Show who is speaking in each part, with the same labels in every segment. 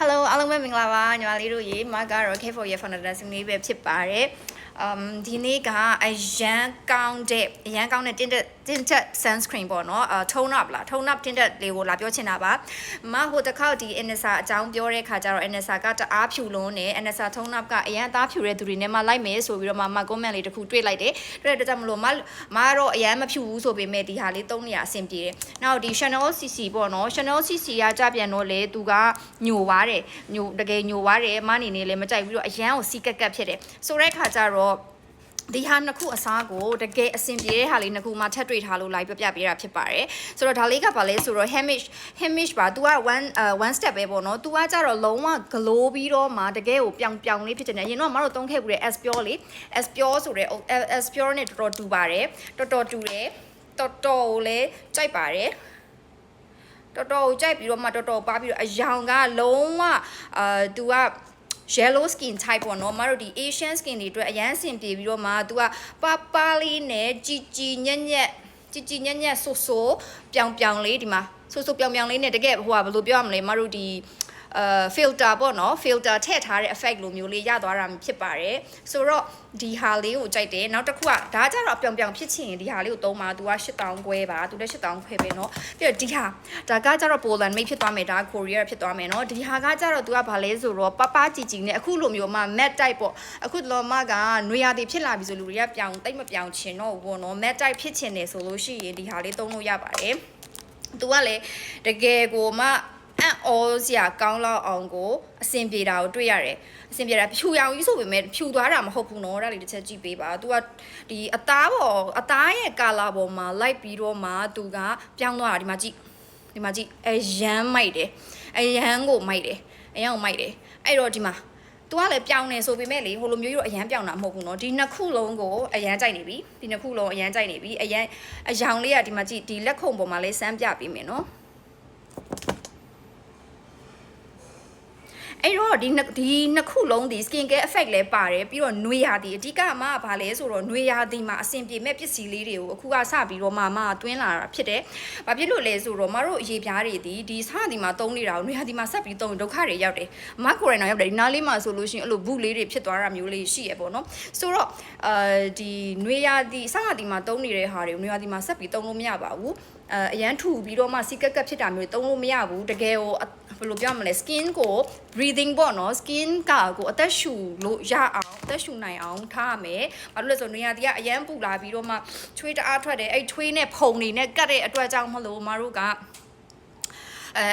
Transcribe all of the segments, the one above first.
Speaker 1: Hello အားလုံးပဲမင်္ဂလာပါညီမလေးတို့ရေမကတော့ K4 ရဲ့ founder စုနေပဲဖြစ်ပါတယ်ဒီနေ့ကအရန်ကောင်းတဲ့အရန်ကောင်းတဲ့tinted sunscreen ပေါ့နော်tone up လား tone up tinted လေးကိုလာပြောချင်တာပါမဟိုတစ်ခေါက်ဒီ Anessa အကြောင်းပြောတဲ့ခါကျတော့ Anessa ကတအားဖြူလုံးနဲ့ Anessa tone up ကအရန်သားဖြူတဲ့သူတွေနဲ့မှလိုက်မယ်ဆိုပြီးတော့မ comment လေးတစ်ခုတွေ့လိုက်တယ်တွေ့တဲ့အတွက်ကြောင့်မလို့မတော့အရန်မဖြူဘူးဆိုပေမဲ့ဒီဟာလေးသုံးနေရအဆင်ပြေတယ်နောက်ဒီ Chanel CC ပေါ့နော် Chanel CC ကကြပြန်တော့လေသူကညိုပါတယ်ညိုတကယ်ညိုပါတယ်မနေနေလည်းမကြိုက်ပြီးတော့အရန်ကိုစီးကက်ကက်ဖြစ်တယ်ဆိုတဲ့ခါကျတော့ဒီဟာနှစ်ခုအစားကိုတကယ်အဆင်ပြေတဲ့ဟာလေးနှစ်ခုမှထပ်တွေ့ထားလို့လိုက်ပြပြပေးတာဖြစ်ပါတယ်ဆိုတော့ဒါလေးကဘာလဲဆိုတော့ Hamish ပါ तू ကone step ပဲပေါ့နော် तू ကကြတော့လုံးဝ glow ပြီးတော့မှတကယ်ကိုပြောင်လေးဖြစ်နေတယ်အရင်တော့မတို့သုံးခဲ့ဘူးတဲ့ S Pure လေ S Pure ဆိုတဲ့ S Pure နဲ့တော်တော်တူပါတယ်တော်တော်တူတယ်တော်တော်ကိုလည်းကြိုက်ပါတယ်တော်တော်ကိုကြိုက်ပြီးတော့မှတော်တော်ပါပြီးတော့အယောင်ကလုံးဝतू ကyellow skin type ပေါ့နော်မတို့ဒီ Asian skin တွေအတွက်အရန်ဆင်ပြေပြီးတော့မှ तू ကပလေးနဲ့ជីညက်ညက်ဆိုပြောင်လေးဒီမှာဆိုပြောင်လေးနဲ့တကယ်ဟိုကဘယ်လိုပြောရမလဲမတို့ဒီfilter ပေါ့နော် filter ထည့်ထားတဲ့ effect လိုမျိုးလေးရသွားတာဖြစ်ပါတယ်ဆိုတော့ဒီဟာလေးကိုကြိုက်တယ်နောက်တစ်ခုကဒါကြတော့ပြောင်ဖြစ်ချင်ဒီဟာလေးကိုသုံးပါ तू က8000ခွဲပါ तू လည်း8000ခွဲပဲเนาะပြီးတော့ဒီဟာဒါကကြတော့ Poland made ဖြစ်သွားမယ်ဒါ Korea ဖြစ်သွားမယ်เนาะဒီဟာကကြတော့ तू ကဘာလဲဆိုတော့ပជីနဲ့အခုလိုမျိုးမှ matte type ပေါ့အခုလောမကနွေရာသီဖြစ်လာပြီဆိုလူတွေကပြောင်တိတ်မပြောင်ချင်တော့ဘူးပေါ့เนาะ matte type ဖြစ်ချင်တယ်ဆိုလို့ရှိရင်ဒီဟာလေးသုံးလို့ရပါတယ် तू ကလည်းတကယ်ကိုမှအန်အောစရာကောင်းလောက်အောင်ကိုအဆင်ပြေတာကိုတွေ့ရတယ်အဆင်ပြေတာဖြူရောင်ကြီးဆိုပေမဲ့ဖြူသွားတာမဟုတ်ဘူးเนาะဒါလေးတစ်ချက်ကြည့်ပေးပါ तू ကဒီအသားရဲ့ color ပေါ်မှာလိုက်ပြီးတော့မှ तू ကပြောင်းသွားတာဒီမှာကြည့်အရန်မိုက်တယ်အရန်ကိုမိုက်တယ်အဲ့တော့ဒီမှာ तू ကလည်းပြောင်းနေဆိုပေမဲ့လေဟိုလိုမျိုးရောအရန်ပြောင်းတာမဟုတ်ဘူးเนาะဒီနှစ်ခုလုံးကိုအရန်ကြိုက်နေပြီဒီနှစ်ခုလုံးအရန်ကြိုက်နေပြီအရန်အယောင်လေးကဒီမှာကြည့်ဒီလက်ခုံပေါ်မှာလေးစမ်းပြပေးမယ်เนาะအဲ့တော့ဒီနှစ်ခုလုံးဒီ skin care effect လဲပါတယ်ပြီးတော့နွေရာသီအဓိကမှဘာလဲဆိုတော့နွေရာသီမှာအဆင်ပြေမဲ့ပစ္စည်းလေးတွေကိုအခုကစပြီးတော့မှတွင်းလာတာဖြစ်တယ်။ဘာဖြစ်လို့လဲဆိုတော့မတို့အရေးပြားတွေဒီစသည်မှာသုံးနေတာကိုနွေရာသီမှာဆက်ပြီးသုံးဒုက္ခတွေရောက်တယ်။မကိုရိုနာရောက်တယ်ဒီနားလေးမှာဆိုလို့ရှိရင်အဲ့လိုဘူးလေးတွေဖြစ်သွားတာမျိုးလေးရှိရပေါ့နော်။ဆိုတော့ဒီနွေရာသီစသည်မှာသုံးနေတဲ့ဟာတွေကိုနွေရာသီမှာဆက်ပြီးသုံးလို့မရပါဘူး။အရန်ထူပြီးတော့မှစီကက်ကက်ဖြစ်တာမျိုးသုံးလို့မရဘူးတကယ်ကိုဘယ်လိုပြောမလဲ skin ကို breathing ပေါ့နော် skin ကိုအသက်ရှူလို့ရအောင်အသက်ရှူနိုင်အောင်ထားရမယ်ဘာလို့လဲဆိုနေရာတီကအရန်ပူလာပြီးတော့မှချွေးတအားထွက်တယ်အဲ့ချွေးနဲ့ဖုံနေနဲ့ကတ်တဲ့အတွက်ကြောင့်မလို့မတို့က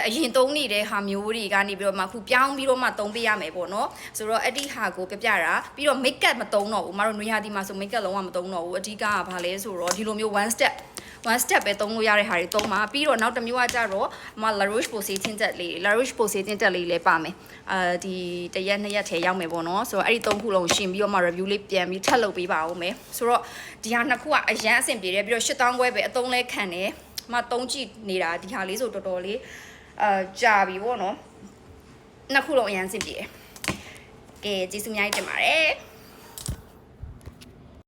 Speaker 1: အရင်သုံးနေတဲ့ဟာမျိုးတွေကနေပြီးတော့မှခုပြောင်းပြီးတော့မှသုံးပေးရမယ်ပေါ့နော်ဆိုတော့အဲ့ဒီဟာကိုပြတာပြီးတော့ make up မသုံးတော့ဘူးမတို့နွေရာသီမှာဆို make up လုံးဝမသုံးတော့ဘူးအဓိကကဘာလဲဆိုတော့ဒီလိုမျိုး one step ပဲသုံးလို့ရတဲ့ဟာတွေသုံးပါပြီးတော့နောက်တစ်မျိုးကကြတော့La Roche-Posay tinted လေး La Roche-Posay tinted လေးလည်းပါမယ်ဒီတစ်ရက်နှစ်ရက်ထဲရောက်မယ်ပေါ့နော်ဆိုတော့အဲ့ဒီသုံးခုလုံးရှင်ပြီးတော့မှ review လေးပြန်ပြီးထပ်လုပ်ပေးပါဦးမယ်ဆိုတော့ဒီဟာနှစ်ခုကအရန်အဆင်ပြေတယ်ပြီးတော့8000ခွဲပဲအသုံးလဲခံတယ်သုံးကြည့်နေတာဒီဟာလေးဆိုတော်တော်လေးကြာပြီပေါ့နော်နှစ်ခုလုံးအရန်အဆင်ပြေတယ်ကဲကျေးဇူးအများကြီးတင်ပါတယ်